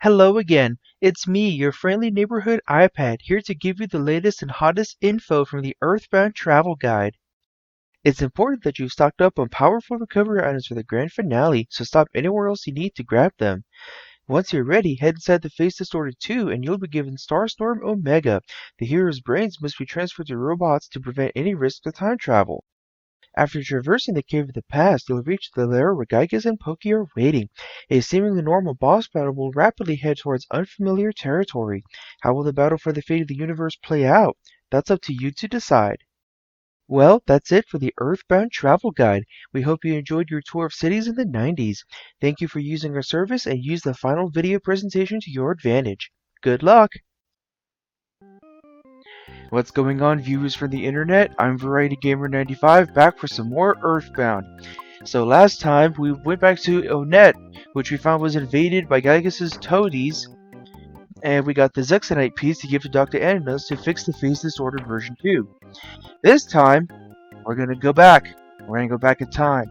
Hello again. It's me, your friendly neighborhood iPad, here to give you the latest and hottest info from the EarthBound travel guide. It's important that you've stocked up on powerful recovery items for the grand finale, so stop anywhere else you need to grab them. Once you're ready, head inside the Face Distorted 2 and you'll be given Starstorm Omega. The hero's brains must be transferred to robots to prevent any risk of time travel. After traversing the Cave of the Past, you'll reach the lair where Giygas and Pokey are waiting. A seemingly normal boss battle will rapidly head towards unfamiliar territory. How will the battle for the fate of the universe play out? That's up to you to decide. Well, that's it for the Earthbound Travel Guide. We hope you enjoyed your tour of cities in the 90s. Thank you for using our service and use the final video presentation to your advantage. Good luck! What's going on, viewers from the internet? I'm VarietyGamer95, back for some more EarthBound. So last time, we went back to Onet, which we found was invaded by Giygas' toadies, and we got the Zexanite piece to give to Dr. Ananas to fix the Phase Disordered version 2. This time, we're gonna go back. We're gonna go back in time.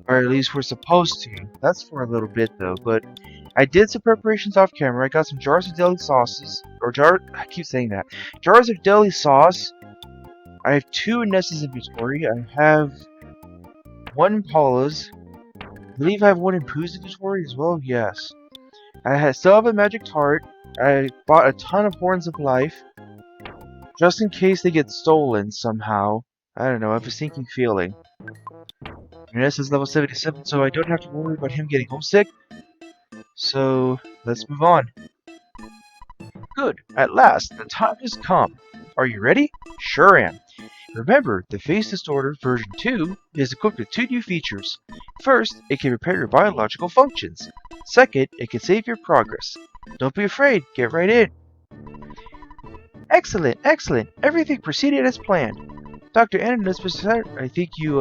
Or at least we're supposed to. That's for a little bit though, but I did some preparations off camera. I got some jars of deli sauces, I keep saying that. Jars of deli sauce. I have 2 in Ness's inventory. I have 1 in Paula's. I believe I have 1 in Pooh's inventory as well, yes. Still have a magic tart. I bought a ton of horns of life. Just in case they get stolen somehow. I don't know, I have a sinking feeling. Ness is level 77, so I don't have to worry about him getting homesick. So, let's move on. Good, at last, the time has come. Are you ready? Sure am. Remember, the Phase Distorted version 2 is equipped with 2 new features. First, it can repair your biological functions. Second, it can save your progress. Don't be afraid, get right in. Excellent, excellent. Everything proceeded as planned. Dr. Ananas, I think you,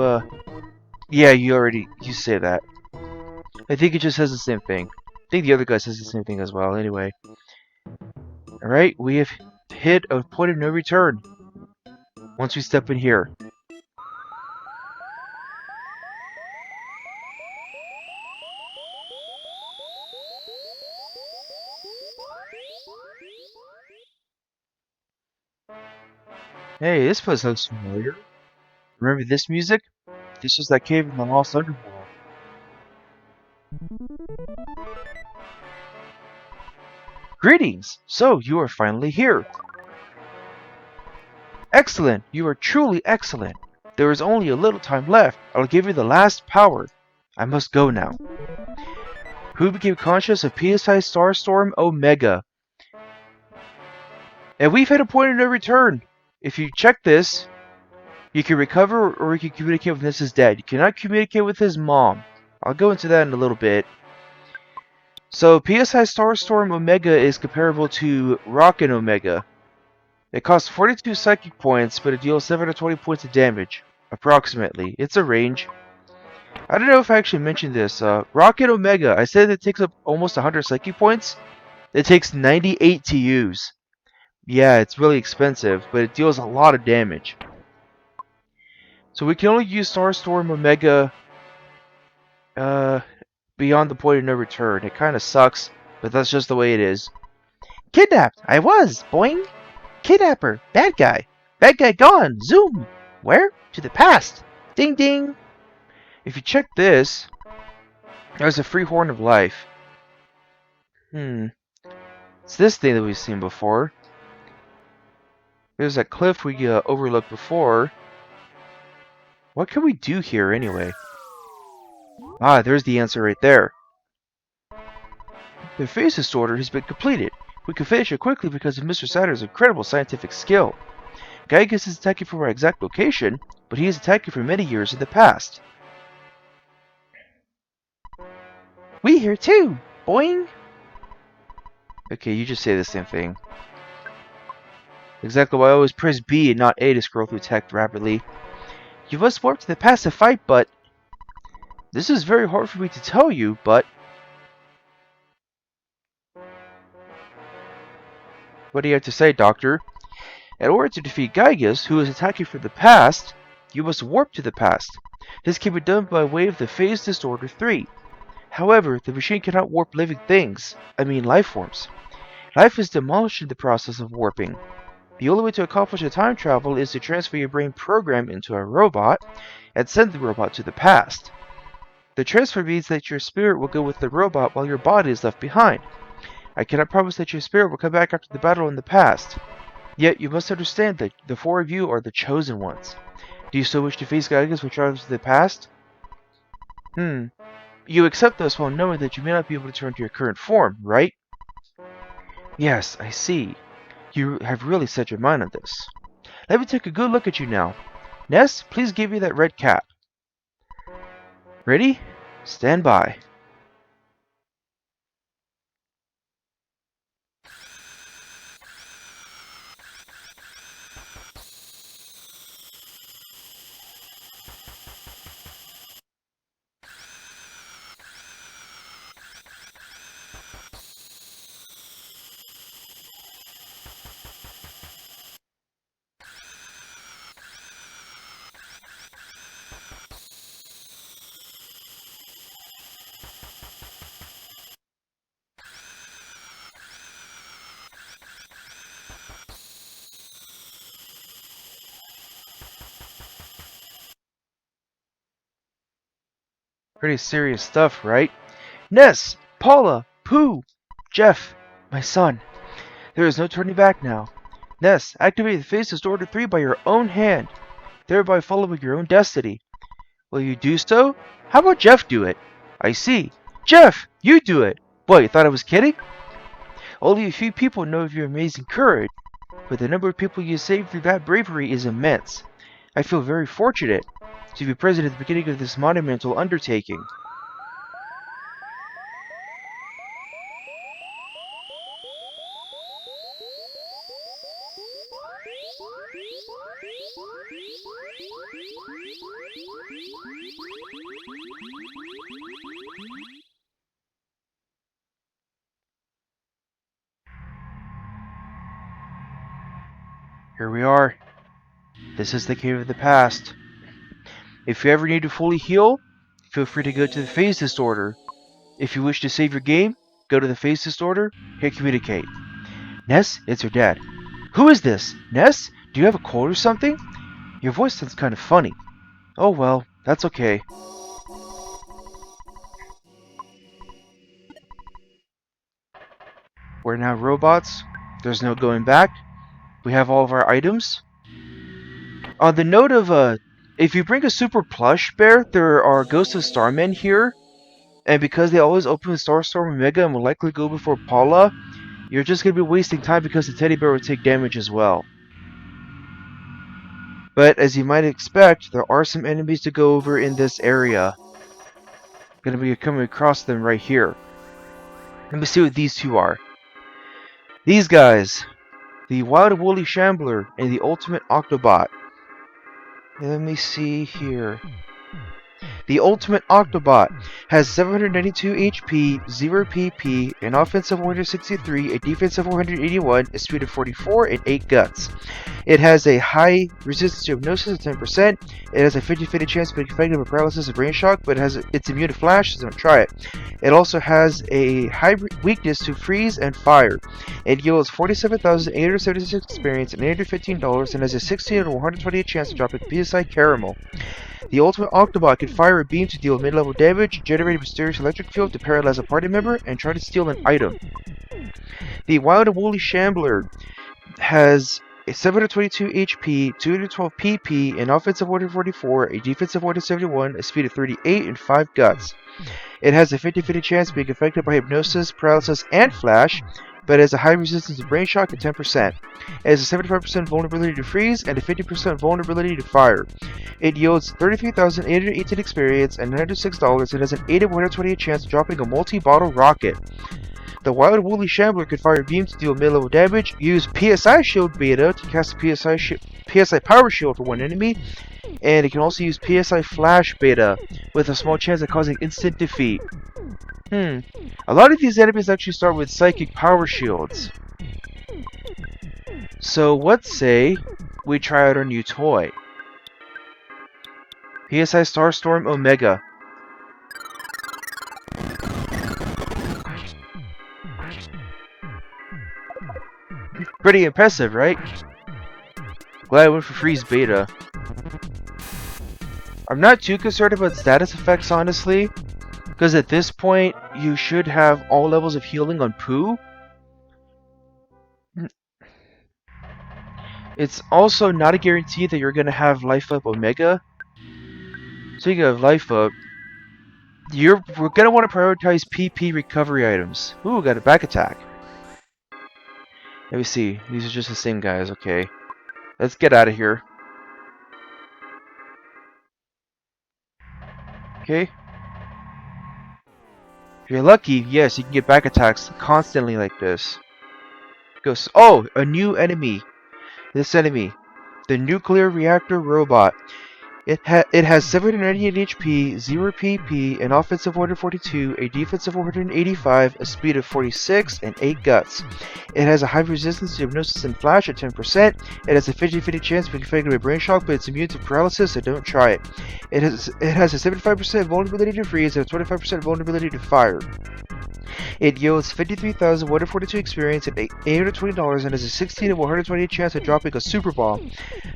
yeah, you say that. I think it just says the same thing. I think the other guy says the same thing as well, anyway. Alright, we have hit a point of no return. Once we step in here. Hey, this place looks familiar. Remember this music? This is that cave in the Lost Underworld. Greetings! So, you are finally here. Excellent! You are truly excellent. There is only a little time left. I'll give you the last power. I must go now. Who became conscious of PSI Starstorm Omega? And we've hit a point of no return. If you check this, you can recover or you can communicate with Ness's dad. You cannot communicate with his mom. I'll go into that in a little bit. So, PSI Starstorm Omega is comparable to Rocket Omega. It costs 42 psychic points, but it deals 720 points of damage. Approximately. It's a range. I don't know if I actually mentioned this. Rocket Omega, I said it takes up almost 100 psychic points. It takes 98 to use. Yeah, it's really expensive, but it deals a lot of damage. So we can only use Starstorm Omega beyond the point of no return. It kind of sucks, but that's just the way it is. Kidnapped! I was! Boing! Kidnapper! Bad guy! Bad guy gone! Zoom! Where? To the past! Ding ding! If you check this, there's a free horn of life. It's this thing that we've seen before. There's that cliff we overlooked before. What can we do here anyway? Ah, there's the answer right there. The Phase Distorter has been completed. We can finish it quickly because of Mr. Saturn's incredible scientific skill. Giygas is attacking from our exact location, but he is attacking for many years in the past. We here too! Boing! Okay, you just say the same thing. Exactly why I always press B and not A to scroll through text rapidly. You must warp to the past to fight, but... This is very hard for me to tell you, but... What do you have to say, Doctor? In order to defeat Giygas, who is attacking from the past, you must warp to the past. This can be done by way of the Phase Distorted 3. However, the machine cannot warp living things. I mean life forms. Life is demolished in the process of warping. The only way to accomplish a time travel is to transfer your brain program into a robot and send the robot to the past. The transfer means that your spirit will go with the robot while your body is left behind. I cannot promise that your spirit will come back after the battle in the past. Yet you must understand that the four of you are the chosen ones. Do you still wish to face Giygas with travels to the past? You accept this while knowing that you may not be able to return to your current form, right? Yes, I see. You have really set your mind on this. Let me take a good look at you now. Ness, please give me that red cap. Ready? Stand by. Pretty serious stuff, right? Ness, Paula, Pooh, Jeff, my son. There is no turning back now. Ness, activate the Phases Order 3 by your own hand, thereby following your own destiny. Will you do so? How about Jeff do it? I see. Jeff, you do it! What, you thought I was kidding? Only a few people know of your amazing courage, but the number of people you saved through that bravery is immense. I feel very fortunate to be present at the beginning of this monumental undertaking. Here we are. This is the cave of the past. If you ever need to fully heal, feel free to go to the phase disorder. If you wish to save your game, go to the phase disorder, hit communicate. Ness, it's your dad. Who is this? Ness? Do you have a cold or something? Your voice sounds kind of funny. Oh well, that's okay. We're now robots. There's no going back. We have all of our items. On the note of, if you bring a super plush bear, there are Ghosts of Starmen here. And because they always open with Starstorm Omega and will likely go before Paula, you're just going to be wasting time because the teddy bear will take damage as well. But as you might expect, there are some enemies to go over in this area. Going to be coming across them right here. Let me see what these two are. These guys, the Wild Woolly Shambler and the Ultimate Octobot. Let me see here. The Ultimate Octobot has 792 HP, 0 PP, an offensive 163, a defensive 181, a speed of 44, and 8 guts. It has a high resistance to hypnosis of 10%. It has a 50-50 chance of being affected by paralysis of brain shock, but it's immune to flash, so don't try it. It also has a high weakness to freeze and fire. It yields 47,876 experience and $815 and has a 16 out of 128 chance of dropping PSI Caramel. The Ultimate Octobot can fire a beam to deal mid-level damage, generate a mysterious electric field to paralyze a party member, and try to steal an item. The Wild and Woolly Shambler has a 722 HP, 212 PP, an offensive 144, a defensive 171, a speed of 38, and 5 guts. It has a 50-50 chance of being affected by hypnosis, paralysis, and flash, but it has a high resistance to brain shock at 10%. It has a 75% vulnerability to freeze and a 50% vulnerability to fire. It yields 33,818 experience and $96 and has an 8 of 128 chance of dropping a multi-bottle rocket. The Wild Woolly Shambler can fire a beam to deal mid-level damage, use PSI Shield Beta to cast a PSI Power Shield for one enemy, and it can also use PSI Flash Beta with a small chance of causing instant defeat. A lot of these enemies actually start with Psychic Power Shields. So let's say we try out our new toy. PSI Starstorm Omega. Pretty impressive, right? Glad I went for freeze beta. I'm not too concerned about status effects, honestly, because at this point, you should have all levels of healing on Pooh. It's also not a guarantee that you're going to have Life Up Omega. Speaking of Life Up, we're going to want to prioritize PP recovery items. Ooh, got a back attack. Let me see. These are just the same guys. Okay. Let's get out of here. Okay. If you're lucky, yes, you can get back attacks constantly like this. Goes. Oh, a new enemy. This enemy. The nuclear reactor robot. It has 798 HP, 0 PP, an offensive 142, a defensive 185, a speed of 46, and 8 guts. It has a high resistance to hypnosis and flash at 10%. It has a 50-50 chance of being affected by brain shock, but it's immune to paralysis, so don't try it. It has a 75% vulnerability to freeze and a 25% vulnerability to fire. It yields 53,142 experience at $820 and has a 16 of 120 chance of dropping a super bomb.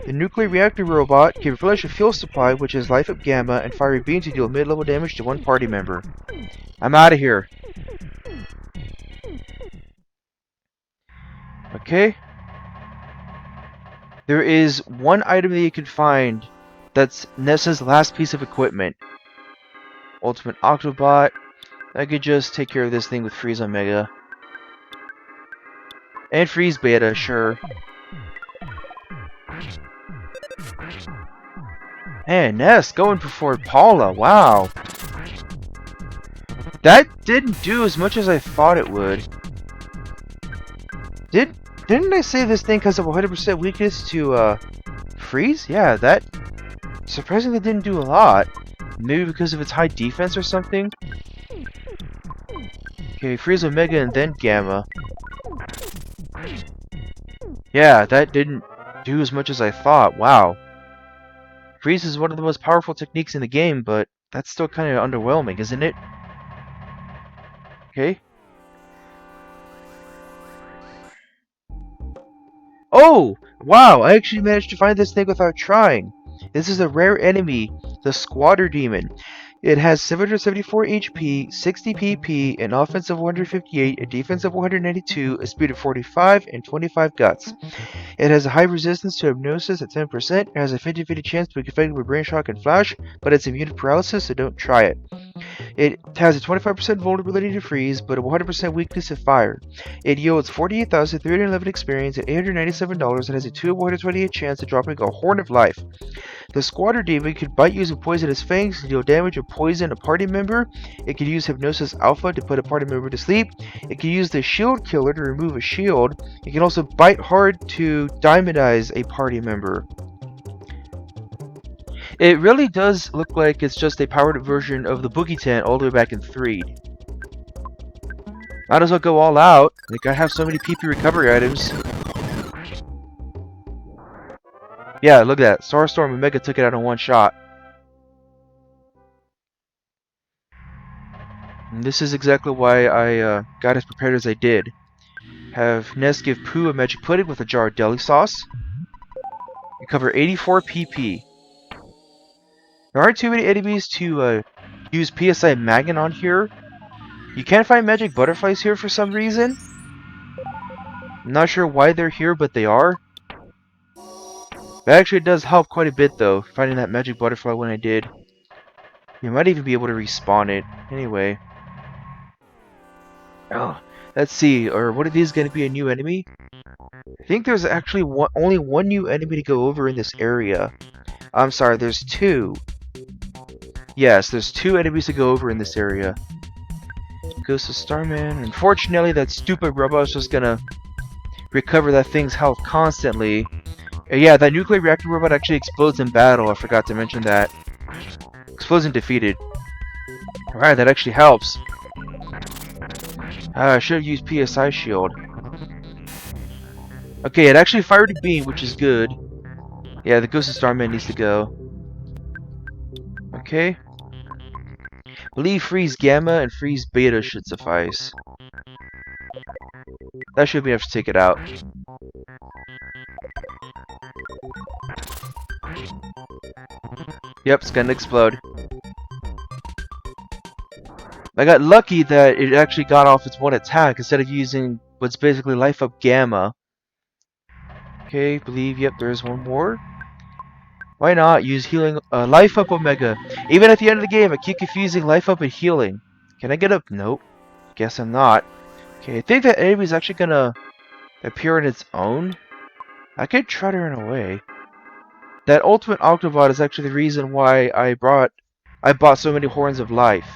The nuclear reactor robot can replenish a fuel supply, which is Life Up Gamma, and fire a beam to deal mid-level damage to one party member. I'm out of here. Okay. There is one item that you can find that's Ness's last piece of equipment. Ultimate Octobot. I could just take care of this thing with Freeze Omega. And Freeze Beta, sure. Man, Ness going for Paula, wow. That didn't do as much as I thought it would. Didn't I say this thing has a 100% weakness to freeze? Yeah, that surprisingly didn't do a lot. Maybe because of its high defense or something? Okay, freeze Omega and then Gamma. Yeah, that didn't do as much as I thought. Wow. Freeze is one of the most powerful techniques in the game, but that's still kind of underwhelming, isn't it? Okay. Oh! Wow, I actually managed to find this thing without trying. This is a rare enemy, the Squatter Demon. It has 774 HP, 60 PP, an offensive 158, a defensive 192, a speed of 45, and 25 guts. It has a high resistance to hypnosis at 10%, it has a 50-50 chance to be affected with brain shock and flash, but it's immune to paralysis, so don't try it. It has a 25% vulnerability to freeze, but a 100% weakness to fire. It yields 48,311 experience at $897 and has a 2 of 128 chance of dropping a Horn of Life. The Squatter Demon can bite using poisonous fangs to deal damage or poison a party member. It can use Hypnosis Alpha to put a party member to sleep. It can use the Shield Killer to remove a shield. It can also bite hard to diamondize a party member. It really does look like it's just a powered up version of the Boogie Tent all the way back in 3. Might as well go all out. Like, I have so many PP recovery items. Yeah, look at that. Starstorm and Mega took it out in one shot. And this is exactly why I got as prepared as I did. Have Ness give Pooh a magic pudding with a jar of deli sauce. Recover 84 PP. There aren't too many enemies to use PSI Magnet on here. You can't find magic butterflies here for some reason. I'm not sure why they're here, but they are. That actually does help quite a bit though, finding that magic butterfly when I did. You might even be able to respawn it. Anyway. Oh, let's see, or what are these going to be a new enemy? I think there's actually only one new enemy to go over in this area. I'm sorry, there's two. Yes, there's two enemies to go over in this area. Ghost of Starman. Unfortunately, that stupid robot's just gonna recover that thing's health constantly. Yeah, that nuclear reactor robot actually explodes in battle. I forgot to mention that. Explosion defeated. Alright, that actually helps. I should have used PSI shield. Okay, it actually fired a beam, which is good. Yeah, the Ghost of Starman needs to go. Okay. I believe Freeze Gamma and Freeze Beta should suffice. That should be enough to take it out. Yep, it's gonna explode. I got lucky that it actually got off its one attack instead of using what's basically Life Up Gamma. Okay, believe, yep, there's one more. Why not use healing, Life Up Omega? Even at the end of the game, I keep confusing Life Up and healing. Can I get up? Nope. Guess I'm not. Okay, I think that enemy's actually gonna appear on its own. I could try to run away. That ultimate Octobot is actually the reason why I bought so many Horns of Life.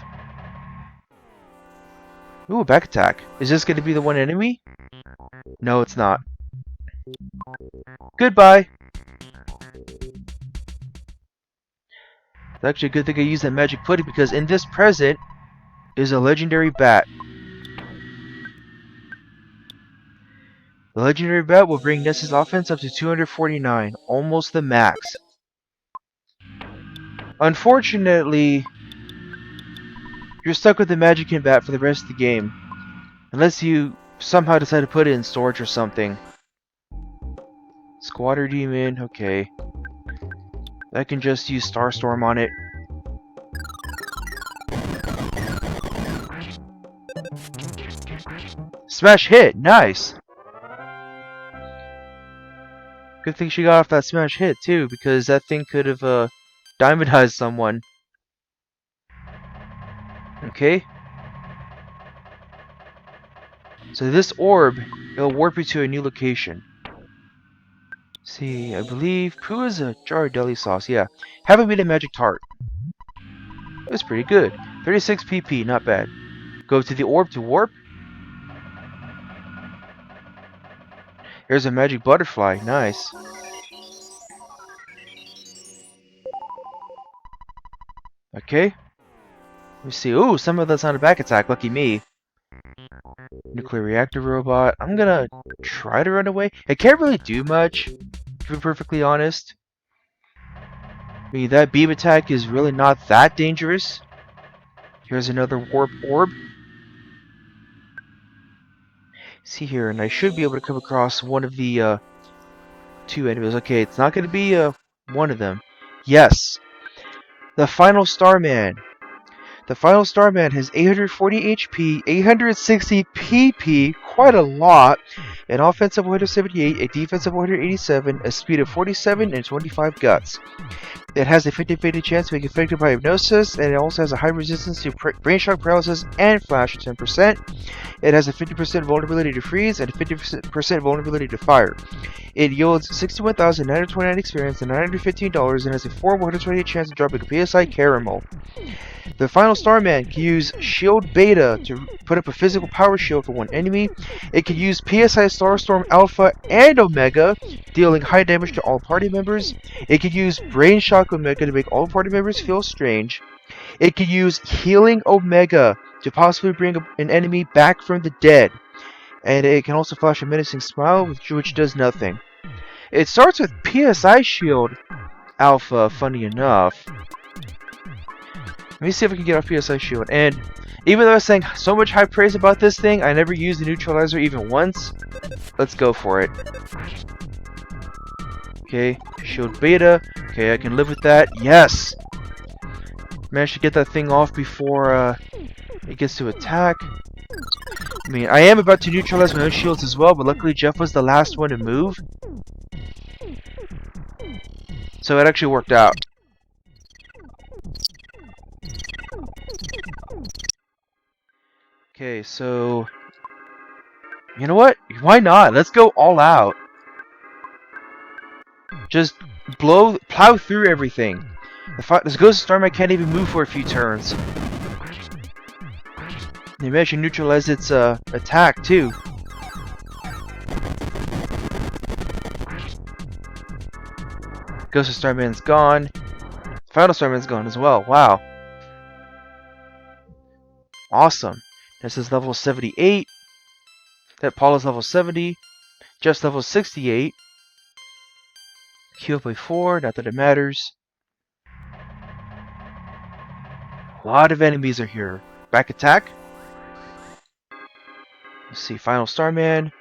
Ooh, back attack. Is this gonna be the one enemy? No, it's not. Goodbye! It's actually a good thing I used that magic pudding because in this present is a legendary bat. The legendary bat will bring Ness's offense up to 249, almost the max. Unfortunately, you're stuck with the Magic bat for the rest of the game. Unless you somehow decide to put it in storage or something. Squatter Demon, okay. I can just use Starstorm on it. Smash hit! Nice! Good thing she got off that smash hit too, because that thing could have diamondized someone. Okay. So this orb, it'll warp you to a new location. See, I believe Pooh is a jar of deli sauce, yeah. Haven't made a magic tart. That's pretty good. 36 PP, not bad. Go to the orb to warp. There's a magic butterfly, nice. Okay. Let me see. Ooh, some of that's on a back attack, lucky me. Nuclear reactor robot. I'm gonna try to run away. It can't really do much, to be perfectly honest. I mean, that beam attack is really not that dangerous. Here's another warp orb. See here, and I should be able to come across one of the two enemies. Okay, it's not going to be one of them. Yes, the final Starman. The final Starman has 840 HP, 860 PP, quite a lot, an offense of 178, a defense of 187, a speed of 47, and 25 guts. It has a 50-50 chance of being affected by hypnosis, and it also has a high resistance to brain shock, paralysis, and flash, 10%. It has a 50% vulnerability to freeze and a 50% vulnerability to fire. It yields 61,929 experience and $915 and has a 4/128 chance of dropping a PSI caramel. The final Starman can use Shield Beta to put up a physical power shield for one enemy. It can use PSI Starstorm Alpha and Omega, dealing high damage to all party members. It can use Brain Shock Omega to make all party members feel strange. It can use Healing Omega to possibly bring an enemy back from the dead. And it can also flash a menacing smile, which does nothing. It starts with PSI Shield Alpha, funny enough. Let me see if I can get off PSI Shield. And even though I was saying so much high praise about this thing, I never used the neutralizer even once. Let's go for it. Okay, Shield Beta. Okay, I can live with that. Yes! Managed to get that thing off before it gets to attack. I mean, I am about to neutralize my own shields as well, but luckily Jeff was the last one to move. So it actually worked out. Okay, so... You know what? Why not? Let's go all out. Just plow through everything. This Ghost Starman can't even move for a few turns. They managed to neutralize its attack too. Ghost of Starman's gone. Final Starman's gone as well. Wow. Awesome. This is level 78. That Paula's level 70. Jeff's level 68. Healed by 4, not that it matters. A lot of enemies are here. Back attack. Let's see, Final Starman.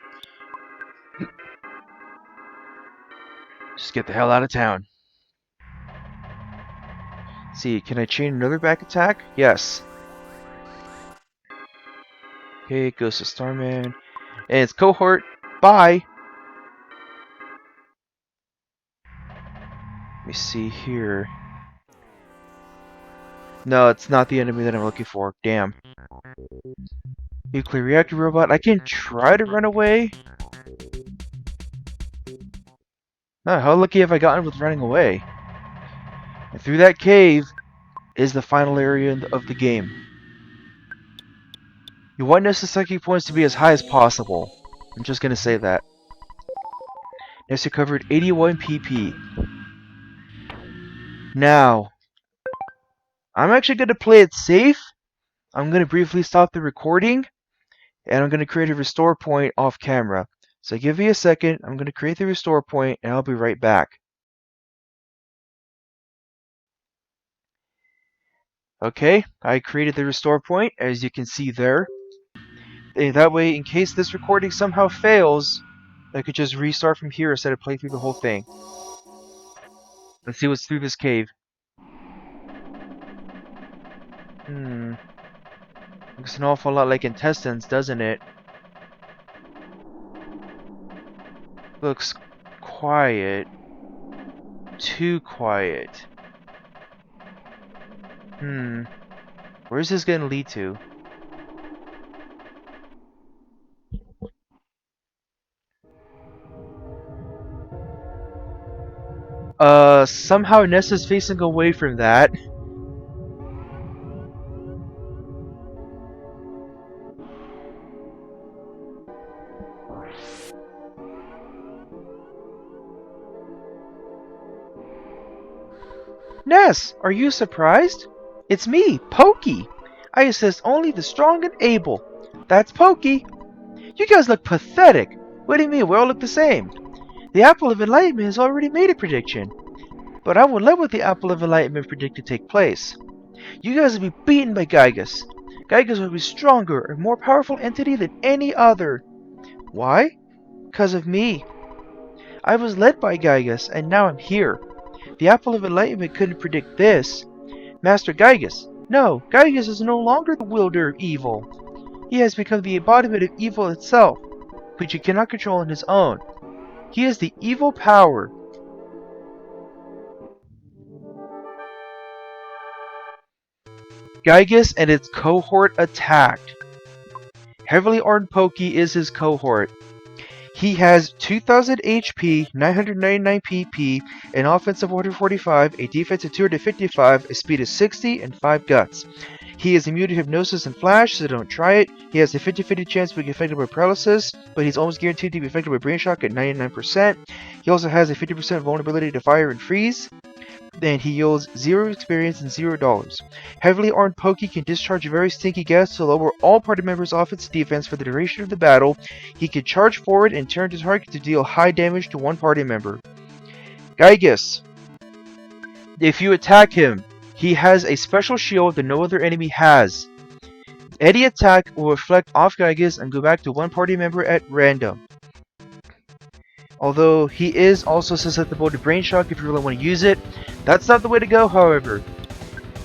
Just get the hell out of town. Let's see, can I chain another back attack? Yes. Okay, it goes to Starman. And it's cohort. Bye! Let me see here. No, it's not the enemy that I'm looking for. Damn. Nuclear reactor robot. I can try to run away. No, how lucky have I gotten with running away? And through that cave is the final area of the game. You want Ness' psychic points to be as high as possible. I'm just gonna say that. Ness recovered 81 PP. Now, I'm actually gonna play it safe. I'm gonna briefly stop the recording, and I'm gonna create a restore point off camera. So give me a second. I'm gonna create the restore point, and I'll be right back. Okay, I created the restore point, as you can see there. And that way, in case this recording somehow fails, I could just restart from here instead of playing through the whole thing. Let's see what's through this cave. Looks an awful lot like intestines, doesn't it? Looks quiet. Too quiet. Where's this gonna lead to? Somehow Ness is facing away from that. Ness, are you surprised? It's me, Pokey. I assist only the strong and able. That's Pokey. You guys look pathetic. What do you mean? We all look the same. The Apple of Enlightenment has already made a prediction. But I would let what the Apple of Enlightenment predicted take place. You guys will be beaten by Giygas. Giygas will be stronger and more powerful entity than any other. Why? Because of me. I was led by Giygas, and now I'm here. The Apple of Enlightenment couldn't predict this. Master Giygas. No, Giygas is no longer the wielder of evil. He has become the embodiment of evil itself, which he cannot control on his own. He is the evil power. Giygas and its cohort attacked. Heavily armed Pokey is his cohort. He has 2000 HP, 999 PP, an offense of 145, a defense of 255, a speed of 60, and 5 guts. He is immune to hypnosis and flash, so don't try it. He has a 50-50 chance of being affected by paralysis, but he's almost guaranteed to be affected by brain shock at 99%. He also has a 50% vulnerability to fire and freeze. And he yields 0 experience and $0. Heavily armed Pokey can discharge a very stinky gas to lower all party members' offense defense for the duration of the battle. He can charge forward and turn to target to deal high damage to one party member. Giygas. If you attack him, he has a special shield that no other enemy has. Any attack will reflect off Giygas and go back to one party member at random. Although he is also susceptible to brain shock if you really want to use it. That's not the way to go, however.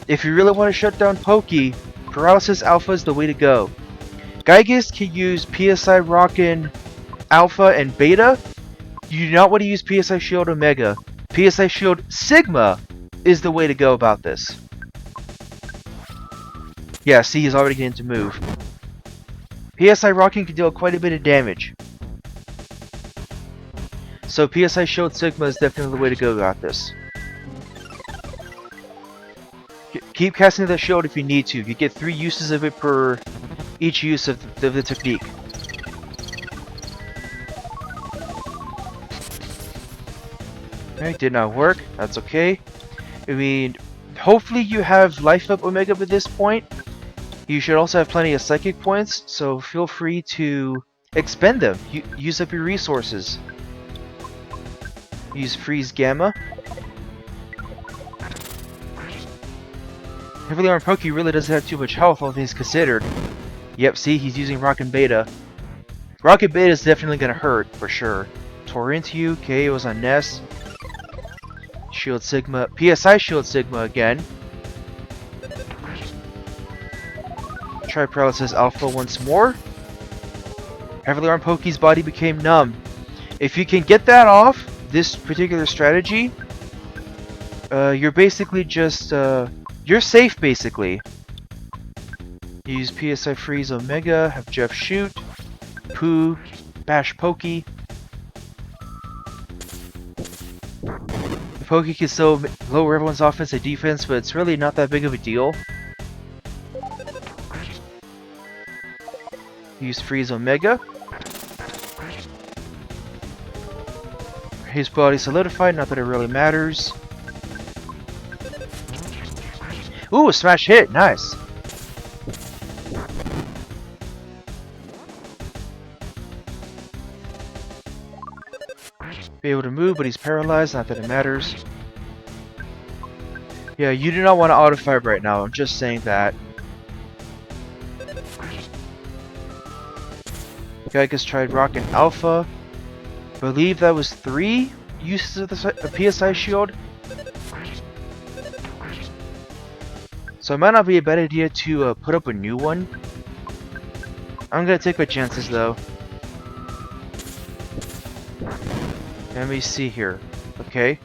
If you really want to shut down Pokey, Paralysis Alpha is the way to go. Giygas can use PSI Rockin' Alpha and Beta. You do not want to use PSI Shield Omega. PSI Shield Sigma is the way to go about this. Yeah, see, he's already getting to move. PSI Rockin' can deal quite a bit of damage. So PSI Shield Sigma is definitely the way to go about this. Keep casting the shield if you need to. You get 3 uses of it per each use of the technique. Okay, did not work. That's okay. I mean, hopefully you have Life Up Omega by this point. You should also have plenty of Psychic points, so feel free to expend them. Use up your resources. Use Freeze Gamma. Heavily armed Pokey really doesn't have too much health, all things considered. Yep, see, he's using Rockin' Beta. Rocket Bait is definitely gonna hurt, for sure. Tore into you, okay, it was on Ness. Shield Sigma, PSI Shield Sigma again. Try Paralysis Alpha once more. Heavily armed Pokey's body became numb. If you can get that off, this particular strategy, you're basically just, you're safe basically. Use PSI Freeze Omega, have Jeff shoot, Pooh, bash Pokey. The Pokey can still lower everyone's offense and defense, but it's really not that big of a deal. Use Freeze Omega. His body solidified, not that it really matters. Ooh, a smash hit, nice. Be able to move, but he's paralyzed, not that it matters. Yeah, you do not want to auto fire right now, I'm just saying that. Giygas tried Rock and Alpha. Believe that was 3 uses of the PSI shield. So it might not be a bad idea to put up a new one. I'm gonna take my chances though. Let me see here. Okay.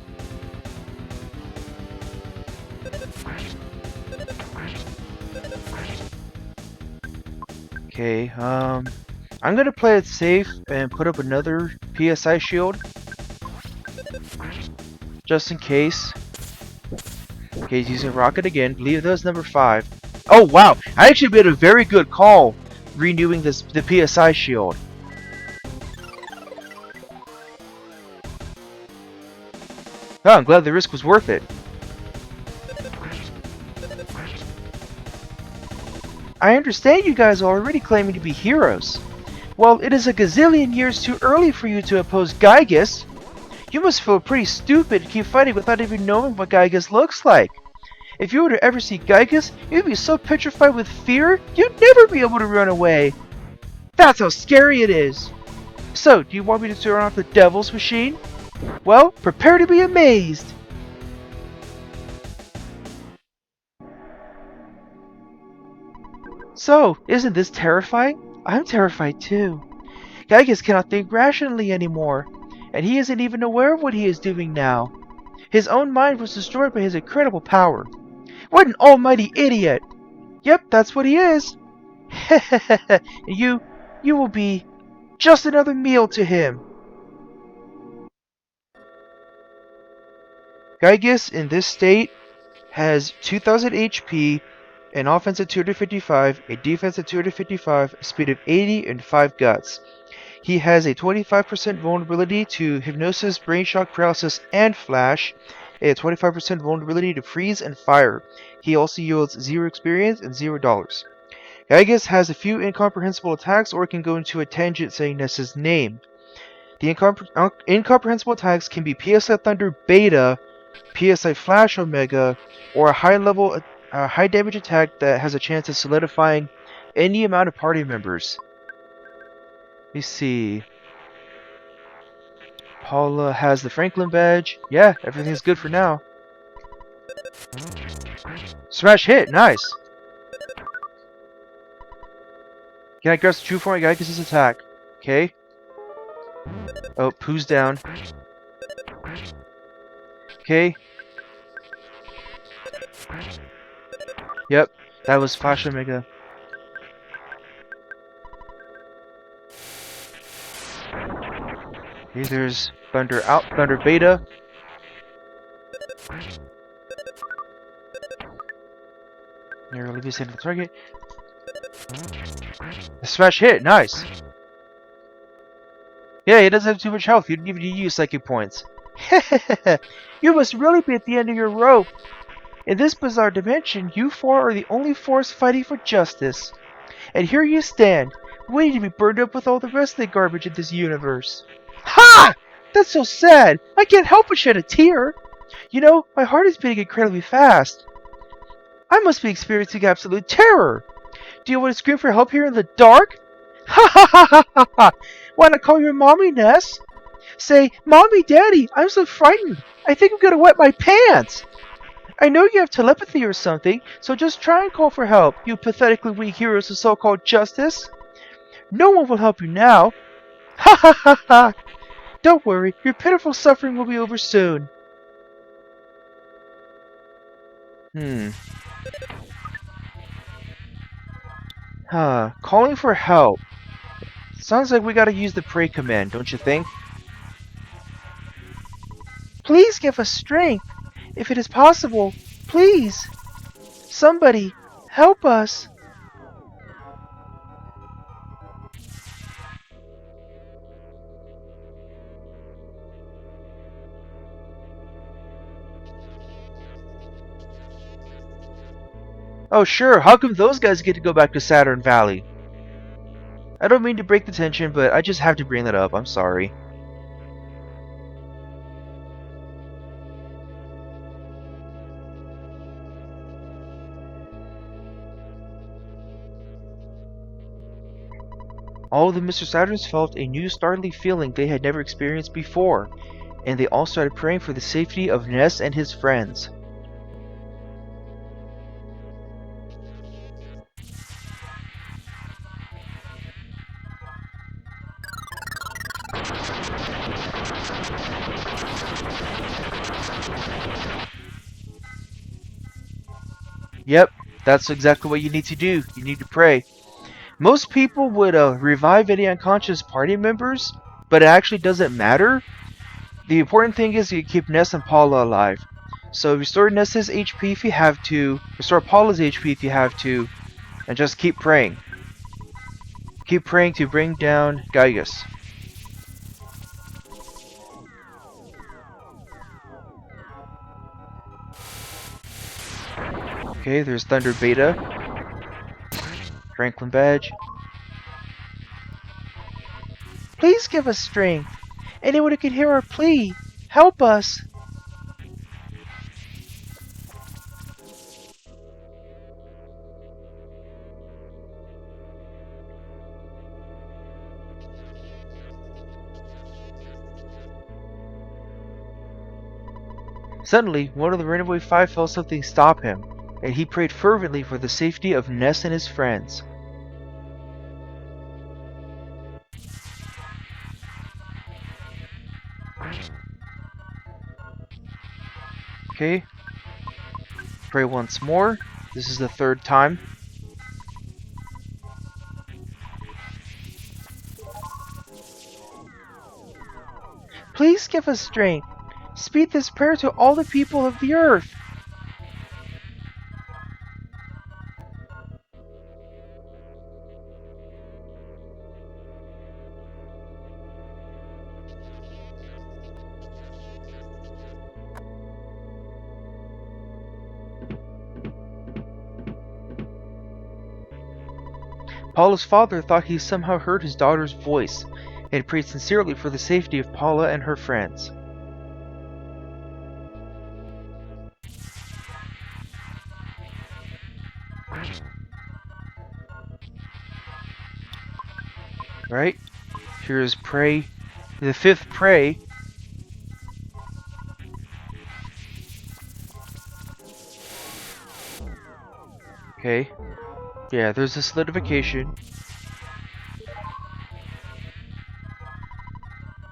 Okay, I'm gonna play it safe and put up another PSI shield. Just in case. Okay, he's using Rocket again. Believe that was number 5. Oh wow! I actually made a very good call renewing the PSI shield. Oh, I'm glad the risk was worth it. I understand you guys are already claiming to be heroes. Well, it is a gazillion years too early for you to oppose Giygas. You must feel pretty stupid to keep fighting without even knowing what Giygas looks like. If you were to ever see Giygas, you'd be so petrified with fear, you'd never be able to run away. That's how scary it is. So, do you want me to turn off the Devil's Machine? Well, prepare to be amazed. So, isn't this terrifying? I'm terrified too. Giygas cannot think rationally anymore, and he isn't even aware of what he is doing now. His own mind was destroyed by his incredible power. What an almighty idiot! Yep, that's what he is. you will be just another meal to him. Giygas in this state has 2000 HP, an offense at 255, a defense at 255, a speed of 80, and 5 guts. He has a 25% vulnerability to Hypnosis, Brain Shock, Paralysis, and Flash, a 25% vulnerability to Freeze and Fire. He also yields 0 experience and $0. Giygas has a few incomprehensible attacks, or can go into a tangent saying Ness's name. The incomprehensible attacks can be PSI Thunder Beta, PSI Flash Omega, or a high damage attack that has a chance of solidifying any amount of party members. Let me see. Paula has the Franklin badge. Yeah, everything's good for now. Smash hit, nice. Can I grasp the true form of Giygas' attack? Okay. Oh, Pooh's down. Okay. Yep, that was Flash Omega. Okay, there's Thunder Beta. Here, leave this hit the target. The smash hit, nice. Yeah, he doesn't have too much health. You didn't even use psychic points. You must really be at the end of your rope. In this bizarre dimension, you four are the only force fighting for justice. And here you stand, waiting to be burned up with all the rest of the garbage in this universe. Ha! That's so sad. I can't help but shed a tear. You know, my heart is beating incredibly fast. I must be experiencing absolute terror. Do you want to scream for help here in the dark? Ha ha ha ha ha ha! Wanna call your mommy, Ness? Say, Mommy, Daddy, I'm so frightened. I think I'm gonna wet my pants. I know you have telepathy or something, so just try and call for help, you pathetically weak heroes of so-called justice. No one will help you now. Ha ha ha ha! Don't worry, your pitiful suffering will be over soon. Hmm. Calling for help. Sounds like we gotta use the pray command, don't you think? Please give us strength. If it is possible, please. Somebody, help us. Oh sure, how come those guys get to go back to Saturn Valley? I don't mean to break the tension, but I just have to bring that up, I'm sorry. All of the Mr. Saturns felt a new startling feeling they had never experienced before, and they all started praying for the safety of Ness and his friends. Yep, that's exactly what you need to do. You need to pray. Most people would revive any unconscious party members, but it actually doesn't matter. The important thing is you keep Ness and Paula alive. So restore Ness's HP if you have to, restore Paula's HP if you have to, and just keep praying. Keep praying to bring down Giygas. Okay, there's Thunder Beta, Franklin Badge. Please give us strength. Anyone who can hear our plea, help us. Suddenly, one of the Runaway Five felt something stop him, and he prayed fervently for the safety of Ness and his friends. Okay, pray once more. This is the third time. Please give us strength. Speak this prayer to all the people of the earth. Paula's father thought he somehow heard his daughter's voice, and prayed sincerely for the safety of Paula and her friends. Right? Here's pray. The fifth pray. Okay. Yeah, there's a solidification.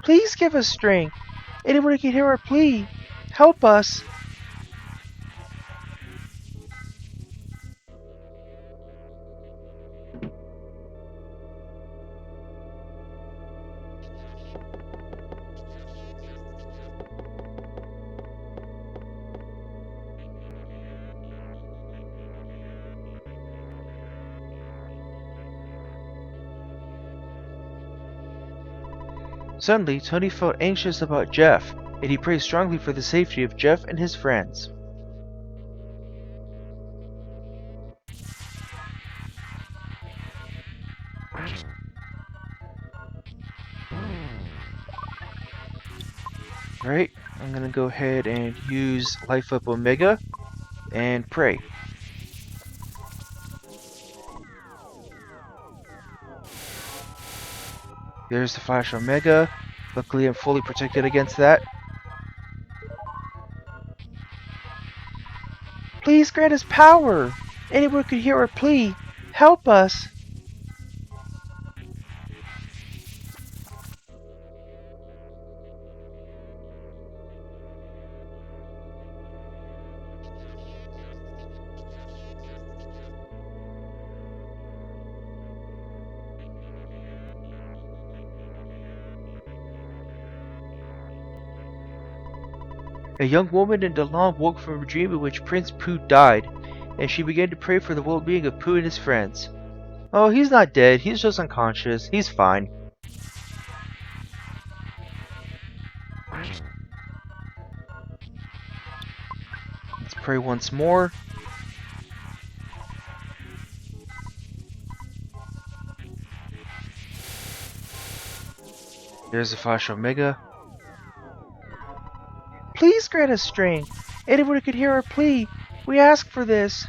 Please give us strength. Anyone who can hear our plea, help us. Suddenly, Tony felt anxious about Jeff, and he prayed strongly for the safety of Jeff and his friends. Alright, I'm gonna go ahead and use Life Up Omega and pray. There's the Flash Omega. Luckily, I'm fully protected against that. Please grant us power! Anyone could hear our plea. Help us! A young woman in Dalam woke from a dream in which Prince Pooh died, and she began to pray for the well-being of Pooh and his friends. Oh, he's not dead. He's just unconscious. He's fine. Let's pray once more. There's the Flash Omega. Please grant us strength. Anyone could hear our plea. We ask for this.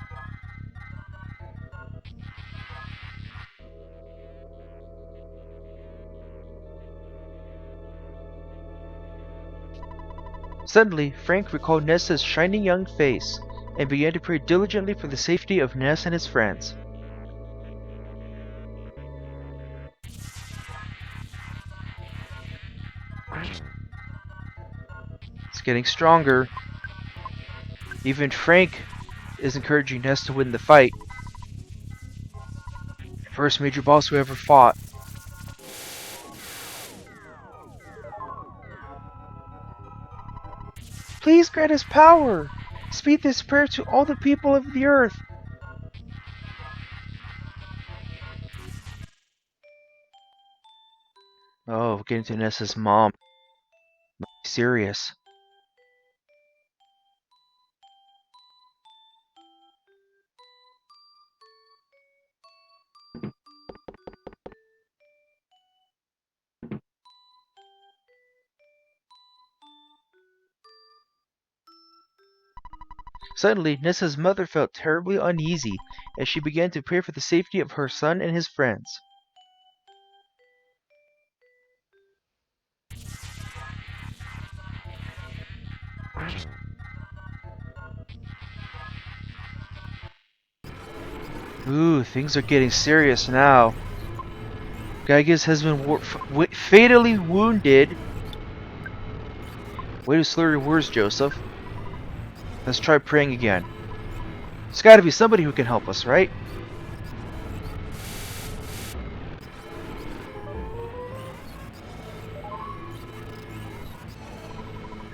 Suddenly, Frank recalled Ness's shining young face and began to pray diligently for the safety of Ness and his friends. It's getting stronger. Even Frank is encouraging Ness to win the fight. First major boss we ever fought. Please grant us power! Speak this prayer to all the people of the earth. Oh, getting to Ness's mom. Serious. Suddenly, Nessa's mother felt terribly uneasy as she began to pray for the safety of her son and his friends. Ooh, things are getting serious now. Giygas has been fatally wounded. Way to slur your words, Joseph. Let's try praying again. There's gotta be somebody who can help us, right?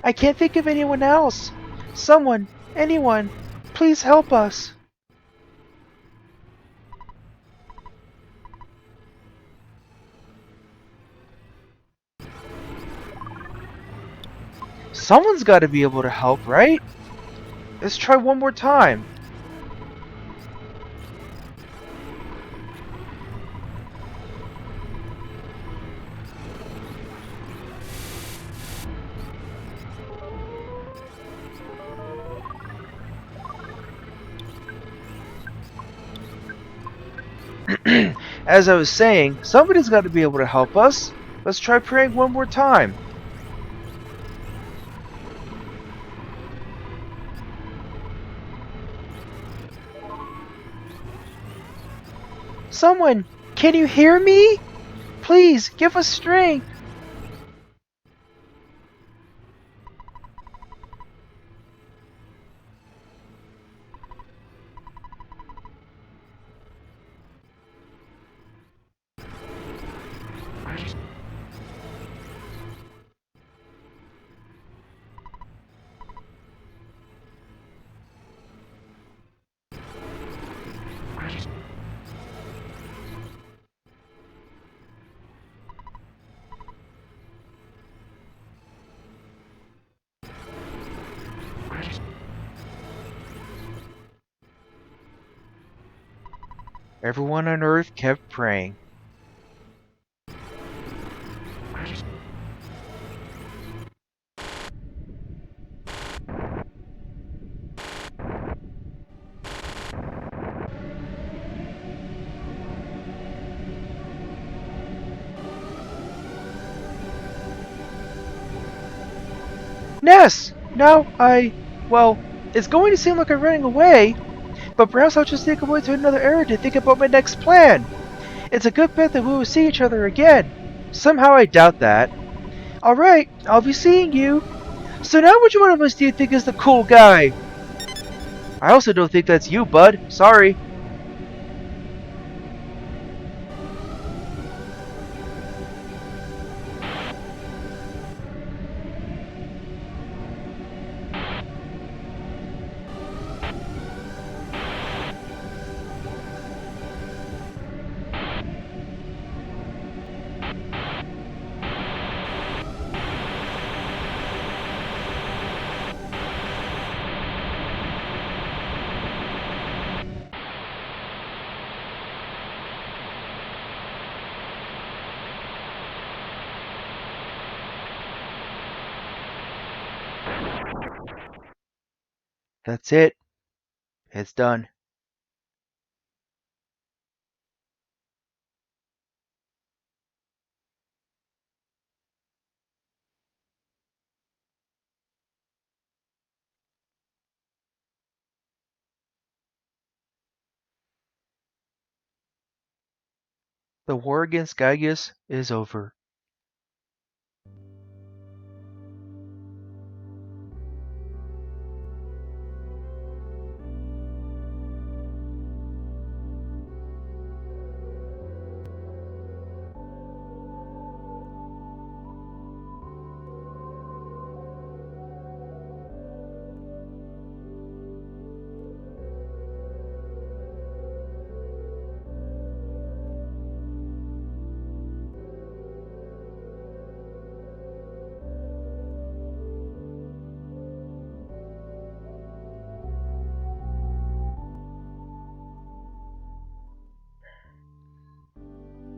I can't think of anyone else. Someone, anyone, please help us. Someone's gotta be able to help, right? Let's try one more time. As I was saying, somebody's got to be able to help us. Let's try praying one more time. Someone, can you hear me? Please, give us strength. Everyone on Earth kept praying. Ness! Now well, it's going to seem like I'm running away, but perhaps I'll just take away to another area to think about my next plan. It's a good bet that we will see each other again. Somehow I doubt that. Alright, I'll be seeing you. So now which one of us do you think is the cool guy? I also don't think that's you, bud. Sorry. That's it. It's done. The war against Giygas is over.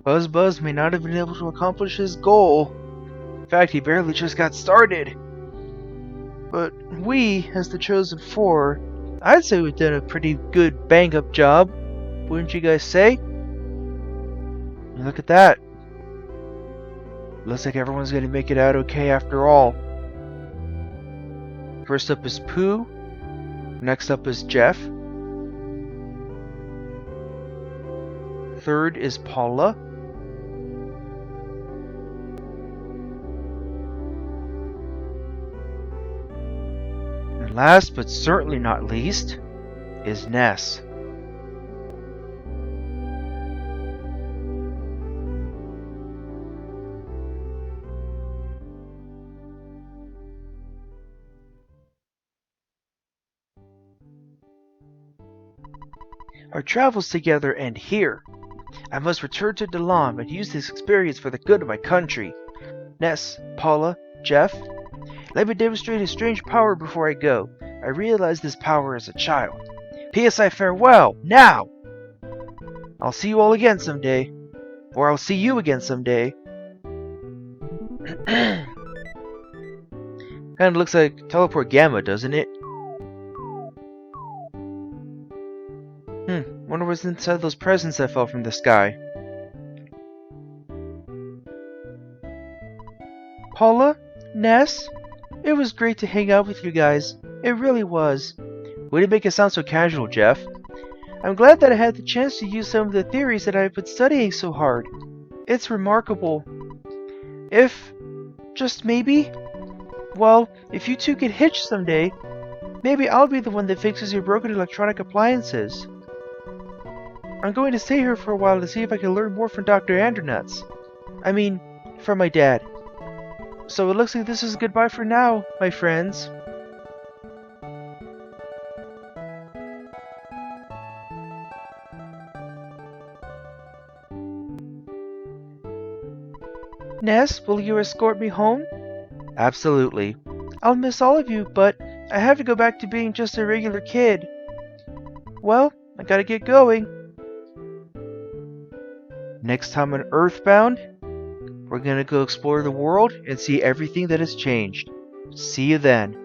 Buzz Buzz may not have been able to accomplish his goal. In fact, he barely just got started. But we, as the Chosen Four, I'd say we've done a pretty good bang-up job, wouldn't you guys say? Look at that. Looks like everyone's gonna make it out okay after all. First up is Pooh. Next up is Jeff. Third is Paula. And last but certainly not least is Ness. Our travels together end here. I must return to Dalam and use this experience for the good of my country. Ness, Paula, Jeff, let me demonstrate a strange power before I go. I realized this power as a child. P.S. I farewell, now! I'll see you all again someday. Or I'll see you again someday. Kinda looks like Teleport Gamma, doesn't it? Wonder what's inside those presents that fell from the sky. Paula? Ness? It was great to hang out with you guys. It really was. Way to make it sound so casual, Jeff. I'm glad that I had the chance to use some of the theories that I've been studying so hard. It's remarkable. If, just maybe, well, if you two get hitched someday, maybe I'll be the one that fixes your broken electronic appliances. I'm going to stay here for a while to see if I can learn more from Dr. Andernuts. I mean, from my dad. So it looks like this is goodbye for now, my friends. Ness, will you escort me home? Absolutely. I'll miss all of you, but I have to go back to being just a regular kid. Well, I gotta get going. Next time on EarthBound, we're gonna go explore the world and see everything that has changed. See you then.